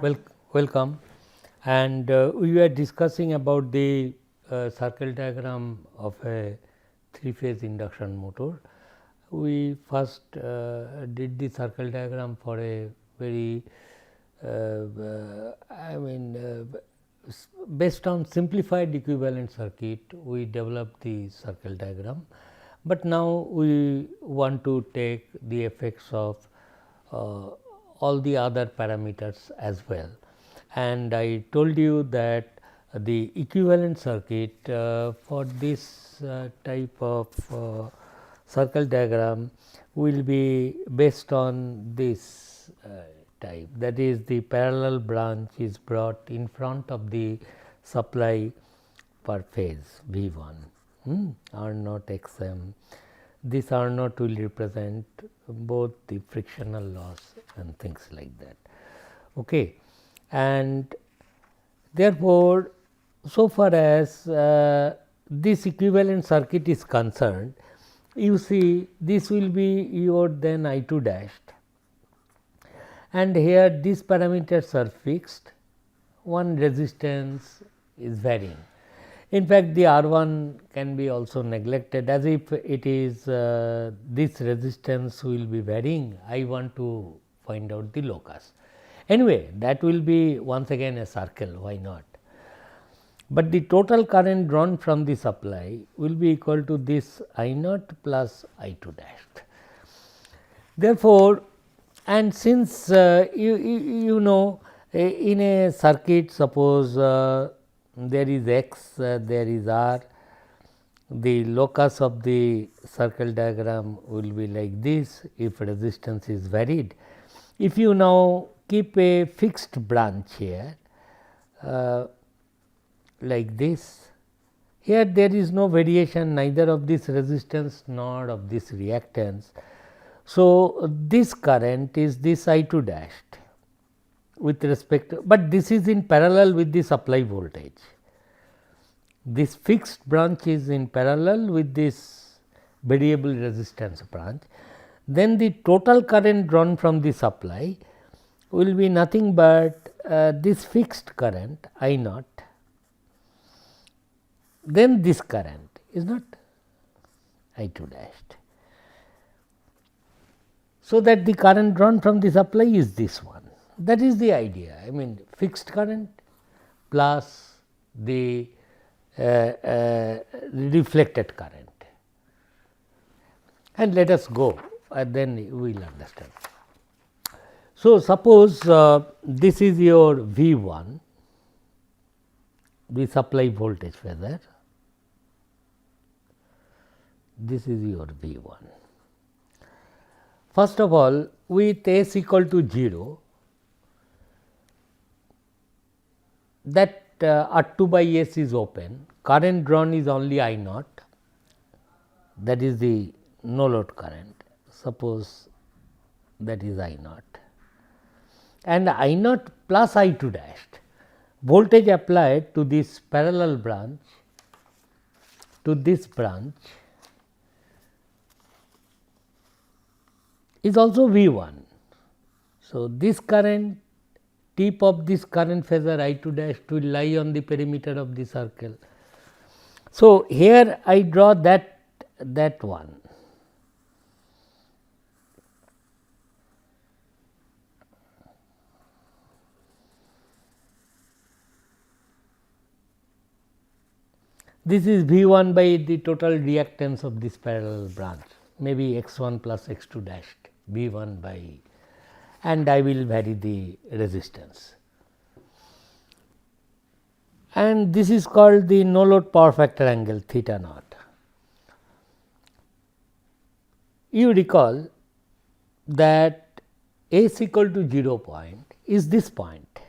Well, welcome, and we were discussing about the circle diagram of a three-phase induction motor. We first did the circle diagram for a very based on simplified equivalent circuit, we developed the circle diagram, but now we want to take the effects of uh, all the other parameters as well. And I told you that the equivalent circuit for this type of circle diagram will be based on this type, that is the parallel branch is brought in front of the supply per phase V 1 R naught x m. This R naught will represent both the frictional loss and things like that. Okay. And therefore, so far as this equivalent circuit is concerned, you see this will be your then I 2 dashed, and here these parameters are fixed, one resistance is varying. In fact, the R 1 can be also neglected, as if it is this resistance will be varying. I want to find out the locus. Anyway, that will be once again a circle, why not? But the total current drawn from the supply will be equal to this I naught plus I 2 dashed. Therefore, and since you know in a circuit, suppose there is x, there is r, the locus of the circle diagram will be like this if resistance is varied. If you now keep a fixed branch here like this, here there is no variation neither of this resistance nor of this reactance. So, this current is this I 2 dashed with respect to, but this is in parallel with the supply voltage. This fixed branch is in parallel with this variable resistance branch. Then the total current drawn from the supply will be nothing but this fixed current I naught, then this current is not I 2 dashed. So, that the current drawn from the supply is this one. That is the idea. I mean, fixed current plus the reflected current, and let us go, then we will understand. So, suppose this is your V 1, the supply voltage phasor, this is your V 1. First of all, with s equal to 0, that R 2 by s is open, current drawn is only I naught, that is the no load current, suppose that is I naught, and I naught plus I 2 dashed, voltage applied to this parallel branch, to this branch is also V 1. So, this current, tip of this current phasor I 2 dash will lie on the perimeter of the circle. So, here I draw that one. This is V 1 by the total reactance of this parallel branch, maybe x 1 plus x 2 dashed, V 1 by, and I will vary the resistance. And this is called the no load power factor angle theta naught. You recall that s equal to 0 point is this point,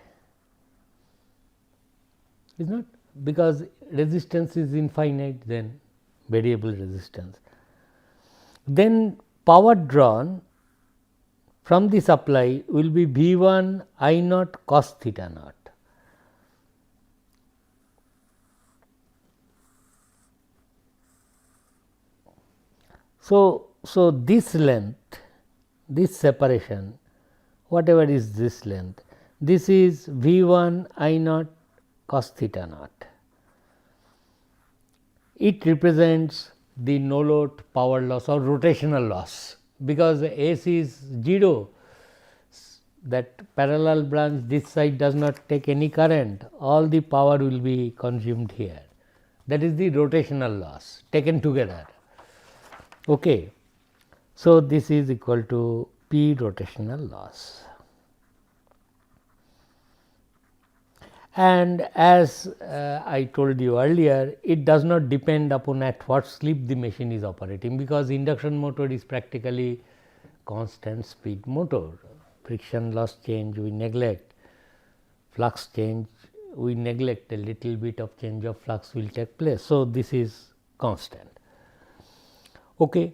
is not, because resistance is infinite, then variable resistance. Then power drawn from the supply will be V 1 I naught cos theta naught. So, this length, this separation, whatever is this length, this is V1 I naught cos theta naught. It represents the no load power loss or rotational loss, because S is 0, that parallel branch this side does not take any current, all the power will be consumed here. That is the rotational loss taken together. Okay. So, this is equal to P rotational loss. And as I told you earlier, it does not depend upon at what slip the machine is operating, because induction motor is practically constant speed motor. Friction loss change we neglect, flux change we neglect, a little bit of change of flux will take place. So, this is constant. Okay.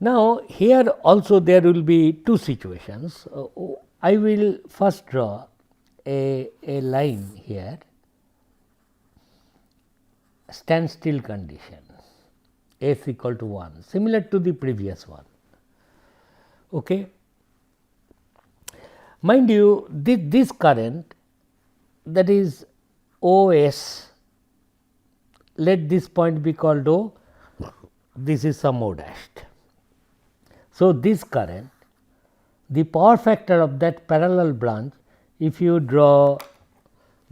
Now, here also there will be two situations. I will first draw a line here, standstill condition, S equal to 1, similar to the previous one. Okay. Mind you, this current, that is OS, let this point be called O, this is some O dashed. So, this current, the power factor of that parallel branch, if you draw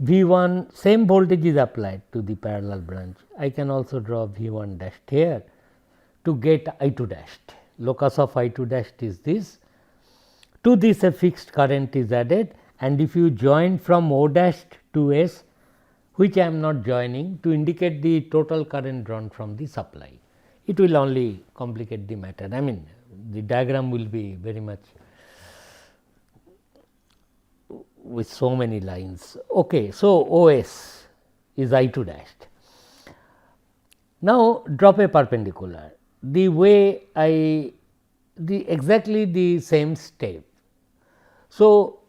V1, same voltage is applied to the parallel branch. I can also draw V1 dashed here to get I2 dashed. Locus of I2 dashed is this. To this a fixed current is added, and if you join from O dashed to S, which I am not joining, to indicate the total current drawn from the supply, it will only complicate the matter. I mean, the diagram will be very much with so many lines. Okay. So, OS is I2 dashed. Now, drop a perpendicular. The way exactly the same step. So,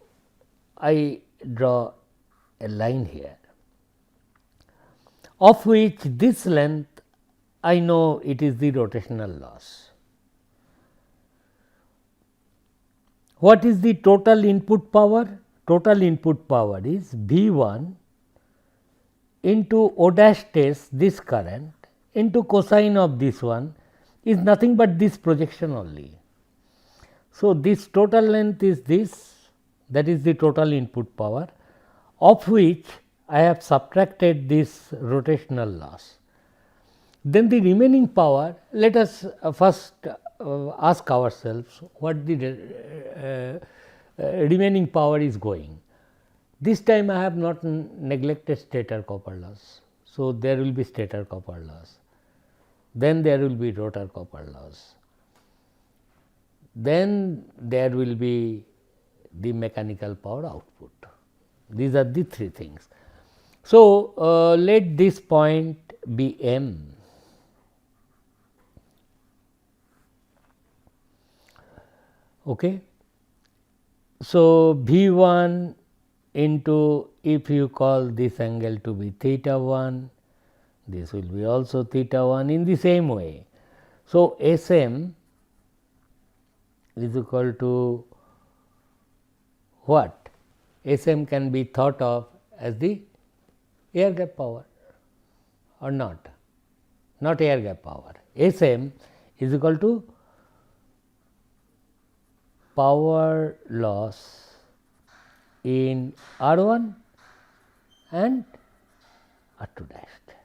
I draw a line here, of which this length I know it is the rotational loss. What is the total input power? Total input power is V1 into O dash S, this current, into cosine of this one, is nothing but this projection only. So, this total length is this, that is the total input power, of which I have subtracted this rotational loss. Then the remaining power, let us first ask ourselves what the remaining power is going. This time I have not neglected stator copper loss. So, there will be stator copper loss, then there will be rotor copper loss, then there will be the mechanical power output. These are the three things. So, let this point be M. Okay. So, V1 into, if you call this angle to be theta 1, this will be also theta 1 in the same way. So, Sm is equal to what? Sm can be thought of as the air gap power or not air gap power. Sm is equal to power loss in R1 and R2 dashed.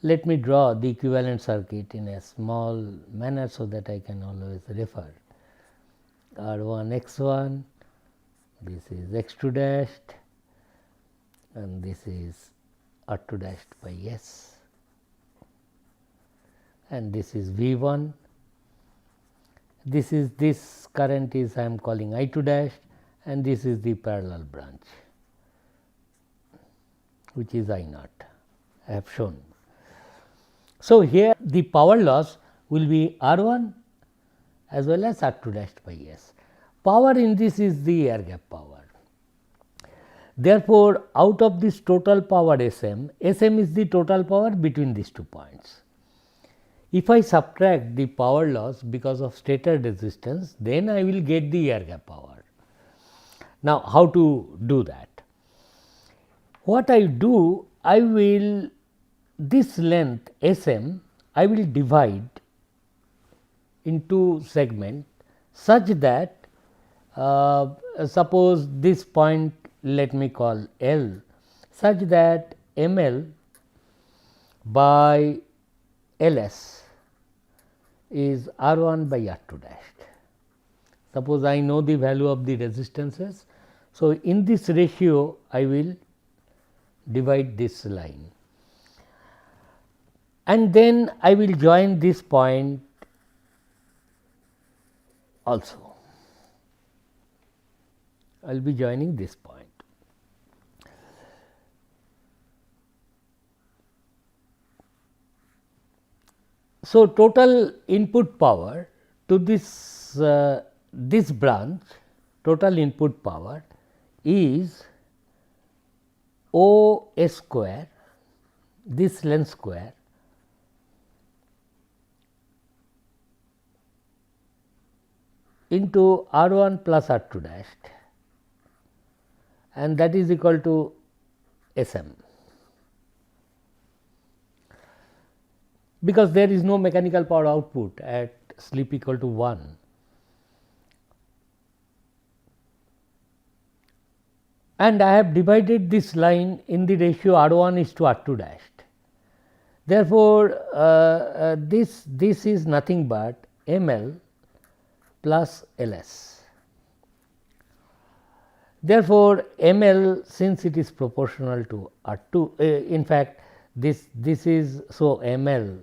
Let me draw the equivalent circuit in a small manner, so that I can always refer. R1 x1, this is x2 dashed, and this is R2 dashed by S, and this is V1. This current is I am calling I2 dashed, and this is the parallel branch, which is I naught, I have shown. So, here the power loss will be R1 as well as R2 dashed by S. Power in this is the air gap power. Therefore, out of this total power Sm is the total power between these 2 points. If I subtract the power loss because of stator resistance, then I will get the air gap power. Now, how to do that? What I do, I will this length SM I will divide into segment such that suppose this point let me call L, such that ML by Ls is R1 by R2 dashed. Suppose I know the value of the resistances. So, in this ratio I will divide this line, and then I will join this point also. I will be joining this point. So, total input power to this branch, total input power is O S square, this length square, into R 1 plus R 2 dashed, and that is equal to S m, because there is no mechanical power output at slip equal to 1. And I have divided this line in the ratio R 1 is to R 2 dashed. Therefore, this is nothing but M L plus L S. Therefore, M L, since it is proportional to R 2, in fact, this is, so M L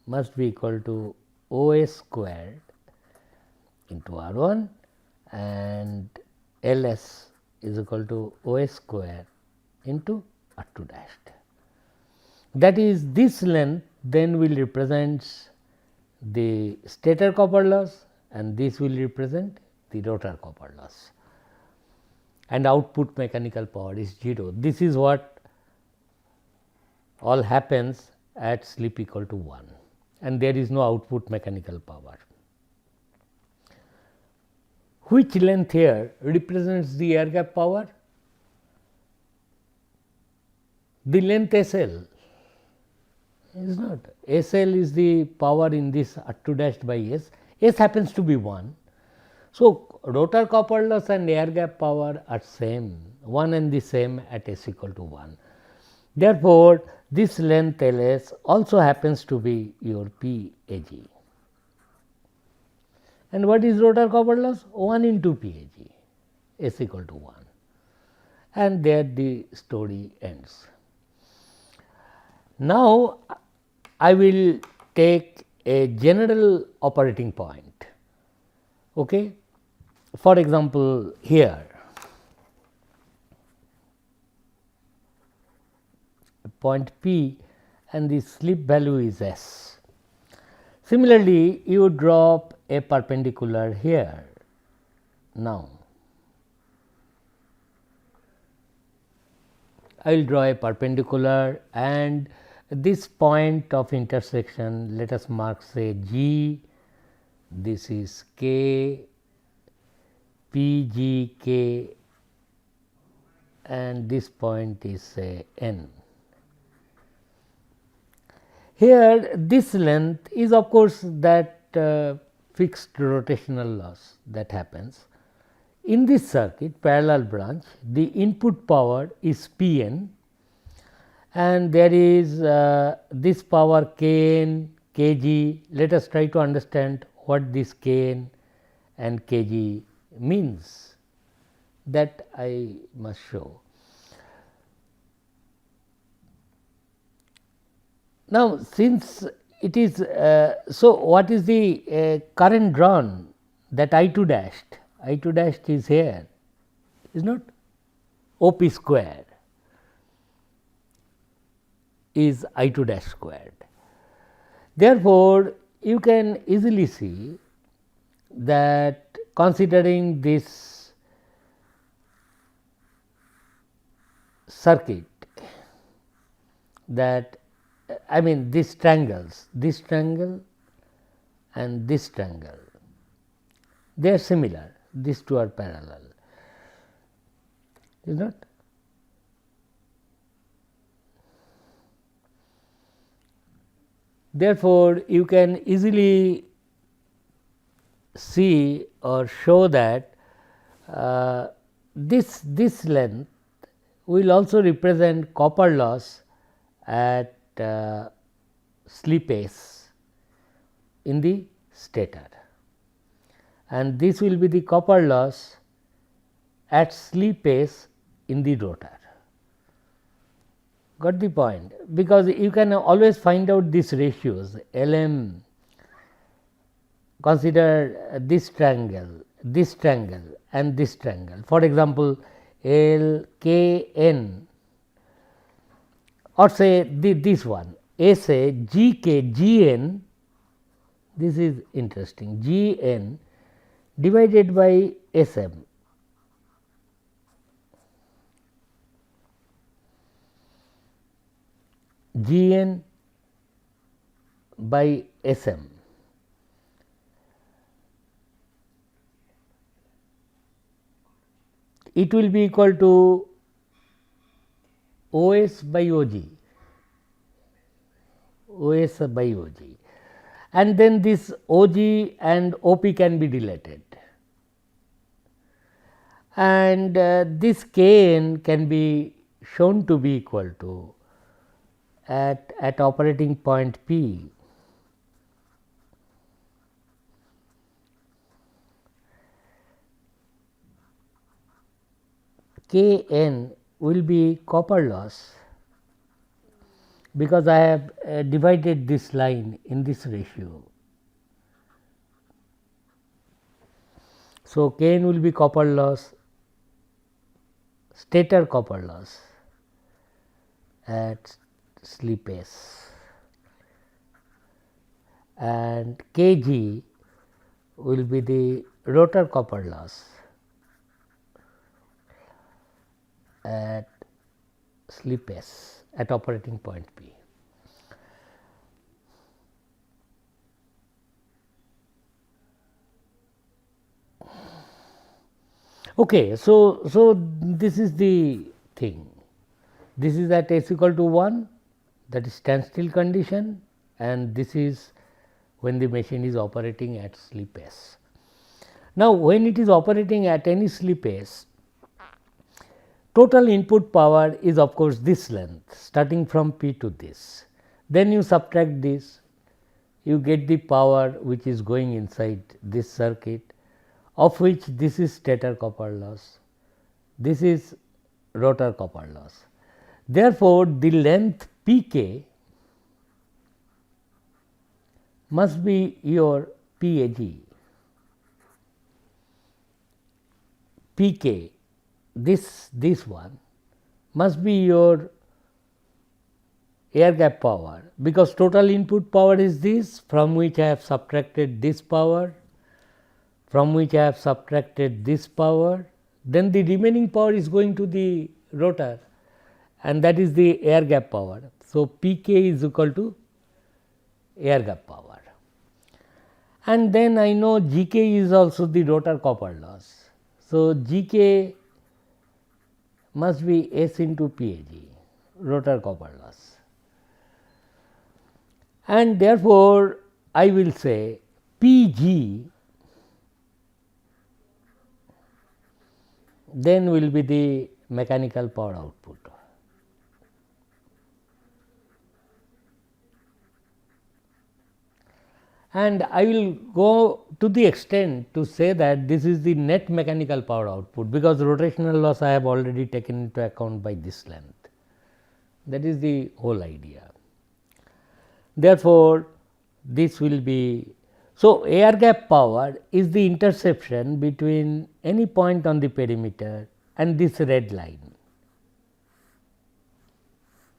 must be equal to O S squared into R 1 and L S is equal to O S square into R 2 dashed. That is, this length then will represent the stator copper loss and this will represent the rotor copper loss, and output mechanical power is 0. This is what all happens at slip equal to 1, and there is no output mechanical power. Which length here represents the air gap power? The length SL is not. SL is the power in this R 2 dashed by S. S happens to be 1. So, rotor copper loss and air gap power are same, one and the same at S equal to 1. Therefore, this length Ls also happens to be your PAG. And what is rotor copper loss? 1 into PAG, S equal to 1, and there the story ends. Now, I will take a general operating point. Okay. For example, here point P and the slip value is S. Similarly, you drop a perpendicular here. Now, I will draw a perpendicular, and this point of intersection, let us mark say G, this is K, P, G, K, and this point is say N. Here this length is of course that fixed rotational loss that happens. In this circuit parallel branch, the input power is P n, and there is this power K n, K g. Let us try to understand what this K n and K g means, that I must show. Now, since it is so, what is the current drawn, that I 2 dashed? I 2 dashed is here, is not? OP square is I 2 dash squared. Therefore, you can easily see that considering this circuit, that I mean these triangles, this triangle and this triangle, they are similar, these two are parallel. is not. Therefore, you can easily see or show that this length will also represent copper loss at slippage in the stator, and this will be the copper loss at slippage in the rotor. Got the point? Because you can always find out these ratios Lm. Consider this triangle and this triangle. For example, LKN, or say this one, say GN, this is interesting, GN divided by SM. GN by SM. It will be equal to OS by OG, OS by OG, and then this OG and OP can be deleted, and this Kn can be shown to be equal to at operating point P Kn will be copper loss, because I have divided this line in this ratio. So, Kn will be copper loss, stator copper loss at slippage, and Kg will be the rotor copper loss at slippage at operating point P. Okay, so this is the thing. This is at s equal to 1, that is standstill condition, and this is when the machine is operating at slippage. Now, when it is operating at any slippage, total input power is of course this length starting from P to this. Then you subtract this, you get the power which is going inside this circuit, of which this is stator copper loss, this is rotor copper loss. Therefore, the length Pk must be your PAG. Pk, this one must be your air gap power, because total input power is this, from which I have subtracted this power, from which I have subtracted this power, then the remaining power is going to the rotor, and that is the air gap power. So, Pk is equal to air gap power, and then I know Gk is also the rotor copper loss. So, Gk must be S into PAG, rotor copper loss, and therefore, I will say Pg then will be the mechanical power output. And I will go to the extent to say that this is the net mechanical power output, because rotational loss I have already taken into account by this length. That is the whole idea. Therefore, this will be, so air gap power is the interception between any point on the perimeter and this red line,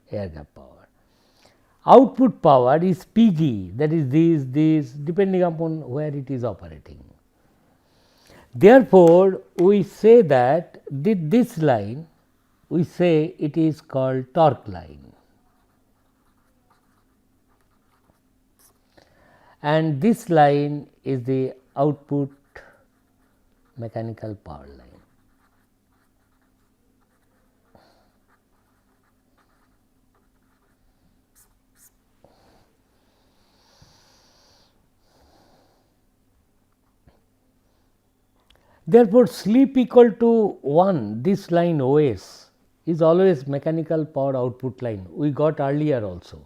air gap power. Output power is Pg, that is this depending upon where it is operating. Therefore, we say that this line, we say it is called torque line, and this line is the output mechanical power line. Therefore, slip equal to 1, this line OS is always mechanical power output line, we got earlier also.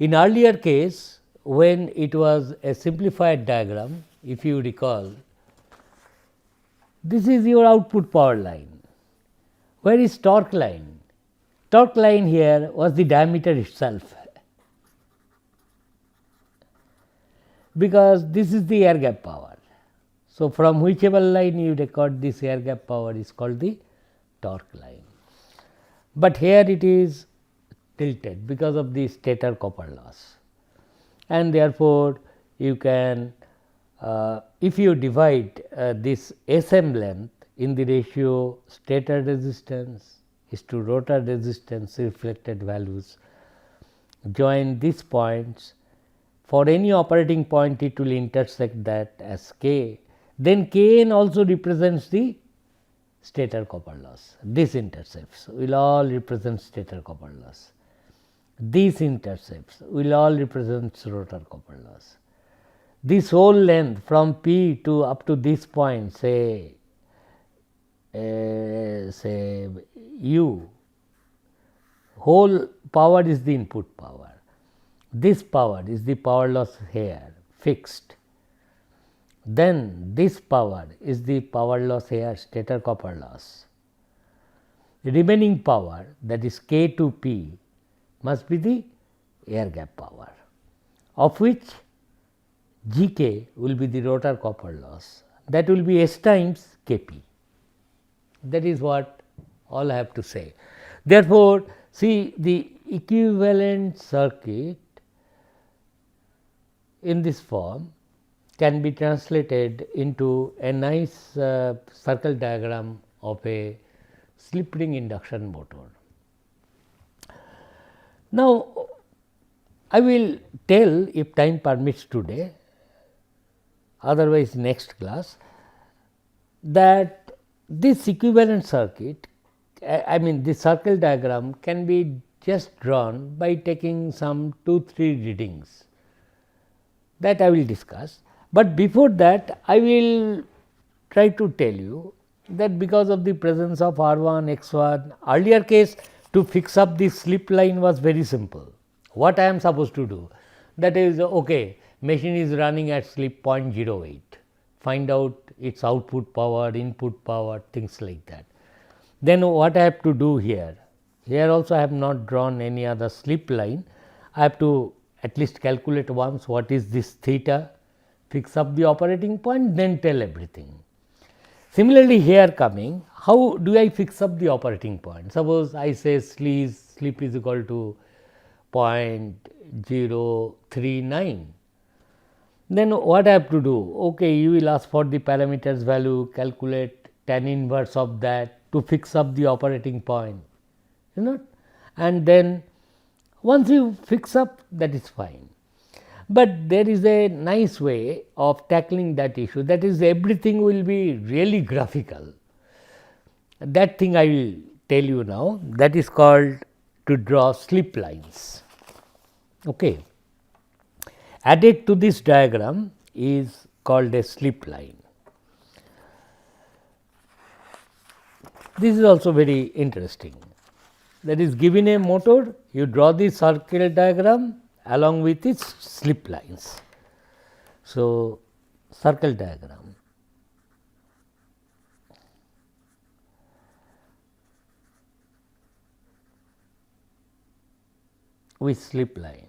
In earlier case, when it was a simplified diagram, if you recall, this is your output power line. Where is torque line? Torque line here was the diameter itself, because this is the air gap power. So, from whichever line you record this air gap power is called the torque line, but here it is tilted because of the stator copper loss, and therefore, you can if you divide this SM length in the ratio stator resistance is to rotor resistance reflected values, join these points, for any operating point it will intersect that as K, then Kn also represents the stator copper loss. These intercepts will all represent stator copper loss. These intercepts will all represent rotor copper loss. This whole length from P to up to this point, say U, whole power is the input power. This power is the power loss here fixed. Then this power is the power loss here, stator copper loss. The remaining power, that is K to P, must be the air gap power, of which Gk will be the rotor copper loss, that will be S times Kp. That is what all I have to say. Therefore, see the equivalent circuit in this form can be translated into a nice circle diagram of a slip ring induction motor. Now, I will tell, if time permits today, otherwise next class, that this equivalent circuit, I mean this circle diagram can be just drawn by taking some 2-3 readings, that I will discuss. But before that, I will try to tell you that because of the presence of R1, X1, earlier case to fix up the slip line was very simple. What I am supposed to do? That is, okay, machine is running at slip 0.08, find out its output power, input power, things like that. Then what I have to do here? Here also I have not drawn any other slip line. I have to at least calculate once what is this theta, fix up the operating point, then tell everything. Similarly, here coming, how do I fix up the operating point? Suppose I say slip is equal to 0.039. Then what I have to do? Okay, you will ask for the parameters value, calculate tan inverse of that to fix up the operating point, and then once you fix up, that is fine. But there is a nice way of tackling that issue, that is, everything will be really graphical. That thing I will tell you now, that is called to draw slip lines. Okay. Added to this diagram is called a slip line. This is also very interesting. That is, given a motor, you draw the circle diagram along with its slip lines. So, circle diagram. With slip line.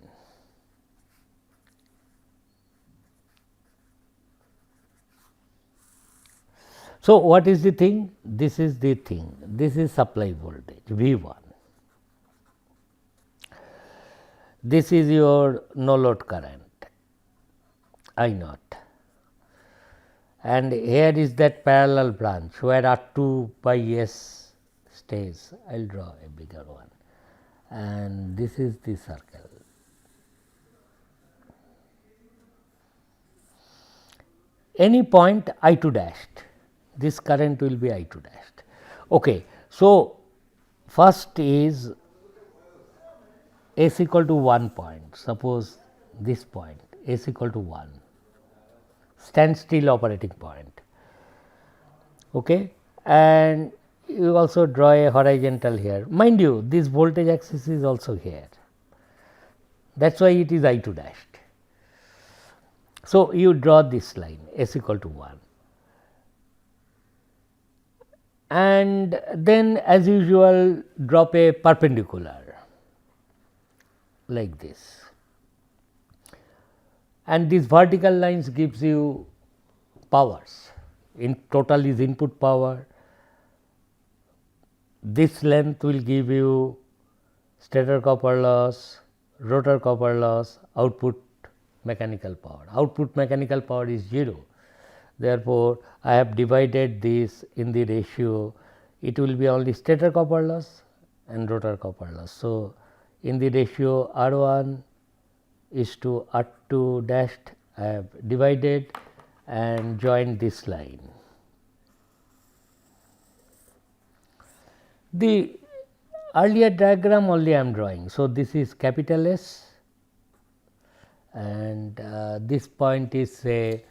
So, what is the thing? This is the thing. This is supply voltage V1. This is your no load current I0, and here is that parallel branch where R2 by S stays. I will draw a bigger one, and this is the circle. Any point I2 dashed, this current will be I2 dashed. Okay. So, first is S equal to 1 point, suppose this point S equal to 1, standstill operating point. Okay. And you also draw a horizontal here. Mind you, this voltage axis is also here. That is why it is I 2 dashed. So, you draw this line S equal to 1, and then as usual drop a perpendicular like this, and these vertical lines gives you powers. In total is input power. This length will give you stator copper loss, rotor copper loss, output mechanical power. Output mechanical power is 0. Therefore, I have divided this in the ratio, it will be only stator copper loss and rotor copper loss. So, in the ratio R 1 is to R 2 dashed, I have divided and joined this line. The earlier diagram only I am drawing. So, this is capital S, and this point is say,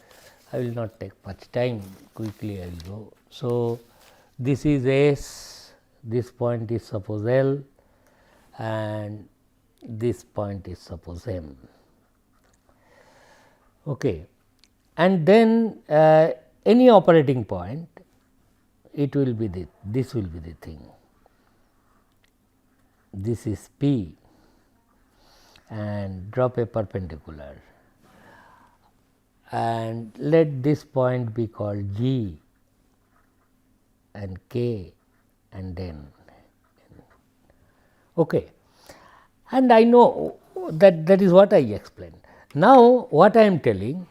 I will not take much time, quickly I will go. So, this is S, this point is suppose L, and this point is suppose M. Okay. And then any operating point, it will be this will be the thing. This is P, and drop a perpendicular, and let this point be called G and K and then okay. And I know that is what I explained. Now, what I am telling,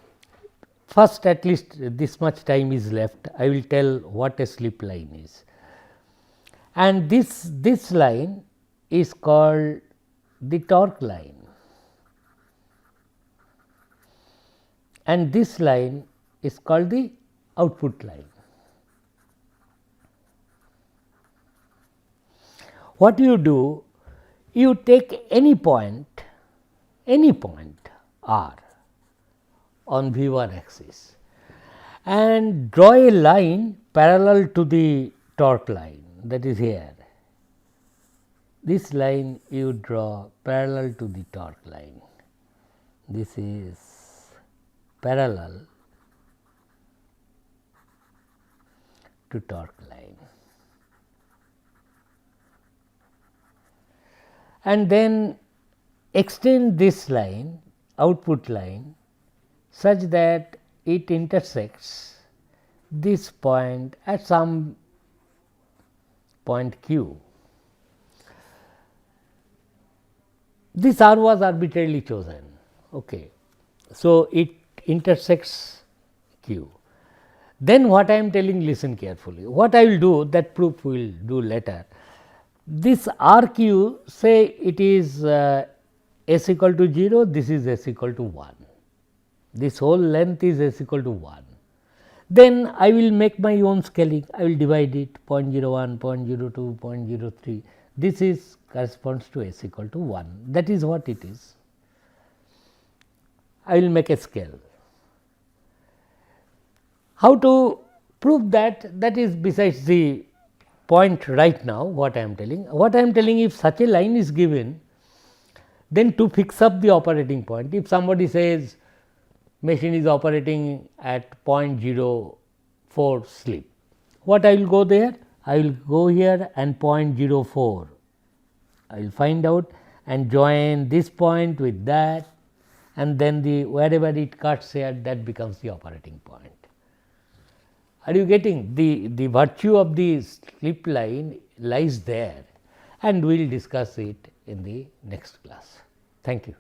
first at least this much time is left, I will tell what a slip line is, and this line is called the torque line, and this line is called the output line. What you do, you take any point R on V1 axis and draw a line parallel to the torque line, that is here. This line you draw parallel to the torque line. This is parallel to torque line, and then extend this line, output line, such that it intersects this point at some point Q. This R was arbitrarily chosen. Okay. So, it intersects Q. Then what I am telling, listen carefully. What I will do, that proof we will do later. This R Q, say it is S equal to 0, this is S equal to 1. This whole length is S equal to 1. Then I will make my own scaling, I will divide it 0.01, 0.02, 0.03. This is corresponds to S equal to 1, that is what it is. I will make a scale. How to prove that, that is besides the point right now what I am telling. What I am telling, if such a line is given, then to fix up the operating point, if somebody says machine is operating at 0.04 slip, what I will go there? I will go here and 0.04, I will find out and join this point with that, and then the wherever it cuts here, that becomes the operating point. Are you getting? The virtue of the slip line lies there, and we will discuss it in the next class. Thank you.